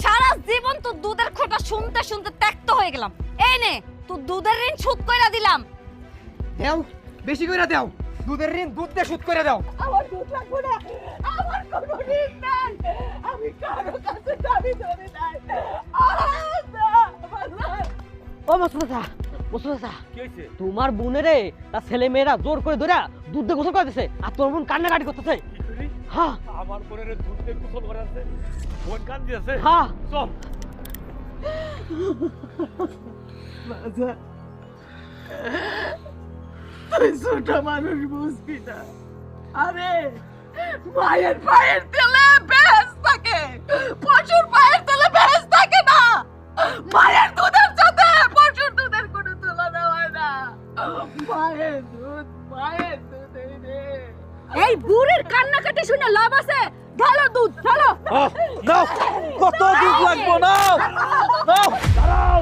সারা জীবন তো দুধের খোটা শুনতে শুনতে ত্যাক্ত হয়ে গেলাম। এই নে তুই দুধের ঋণ শোধ কইরা দিলাম। দেও, বেশি কইরা দেও। দুধের ঋণ দুধ দিয়ে শোধ করে দাও। আমার দুধ লাগবে না, আমার কোনো ঋণ নাই, আমি কারো কাছে দাবি ধরে নাই। ও মুস্তাফা, মুস্তাফা, কি হইছে? তোমার বোনেরে তার ছেলে মেয়েরা জোর করে ধরে দুধ দিয়ে গোসল করতেছে আর তোমার বোন কান্নাকাটি করতেছে। হ্যাঁ আমার বোনের দুধ দিয়ে গোসল করাচ্ছে, বোন কান দিয়েছে। হ্যাঁ চল। তুই ছোট মানুষ বুঝবি না। আরে মায়ের পায়ের তেলে ভেজ থাকে, পশুর পায়ের তেলে ভেজ থাকে না। মায়ের দুধের সাথে পশুর দুধের কোনো তুলনা হয় না। মায়ের দুধ রে। এই বুড়ির কান্নাকাটি শুনে লাভ আছে? ঢালো দুধ, ঢালো। নাও, কত দুধ লাগবো? নাও, নাও, দাঁড়াও।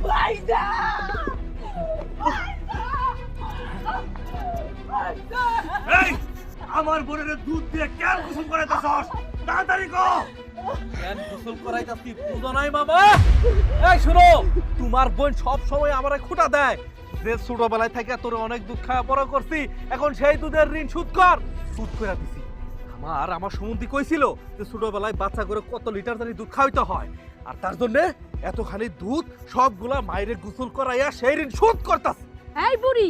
ভাইজা, এই, আমার বোনের দুধ দিয়ে কেন গোসল করাইতেছস? তাড়াতাড়ি কর। কেন গোসল করাইতাছি বুঝো নাই মামা? এই শুনো, তোমার বোন সব সময় আমারে খোঁটা দেয় যে ছোটবেলায় থেকে তোর অনেক দুধ খাওয়া বড় করছি, এখন সেই দুধের ঋণ শোধ কর। শোধ করে দিছি। আমার সম্বন্ধী কইছিল যে ছোটবেলায় বাচ্চা করে কত লিটার জানি দুধ খাওয়াইতে হয়, আর তার জন্য এতখানি দুধ সবগুলা মায়ের গোসল করাইয়া সেই ঋণ শোধ করতাছে। এই বুড়ি,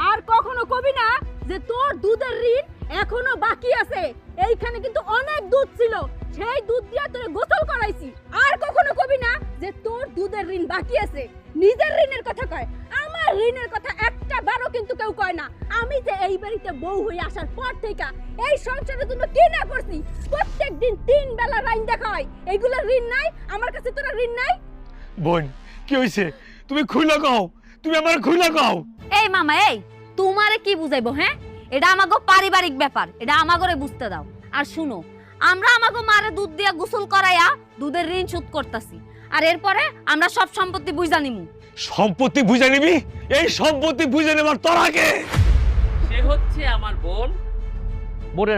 আর কখনো কবি না যে তোর দুধের ঋণ এখনো বাকি আছে। এইখানে কিন্তু অনেক দুধ ছিল, সেই দুধ দিয়ে তোরে গোসল করাইছি। আর কখনো কবি না যে তোর দুধের ঋণ বাকি আছে। নিজের ঋণের কথা কয়, আমার ঋণের কথা একটা বারও কিন্তু কেউ কয় না। আমি যে এই বাড়িতে বউ হয়ে আসার পর থেকে এই সংসারের জন্য কি না করছি, প্রত্যেকদিন 3 বেলা রাইন দেখা হয়। এইগুলো ঋণ নাই আমার কাছে? তোরা ঋণ নাই? বোন কি হইছে? তুমি খুইলা কও, তুমি আমার খুইলা কও। এই মামা, এই তোমারে কি বুঝাইবো? হ্যাঁ, এটা আমাগো পারিবারিক ব্যাপার, এটা আমাগরে বুঝতে দাও। আর শুনো, আমরা আমাগো মারে দুধ দিয়া গোসল করাইয়া দুধের ঋণ শোধ করতাছি, আর এরপরে আমরা সব সম্পত্তি বুঝা নিমু। সম্পত্তি বুঝে নিবি? এই সম্পত্তি বুঝে নেবার তোর আগে সে হচ্ছে আমার বোন। বোনের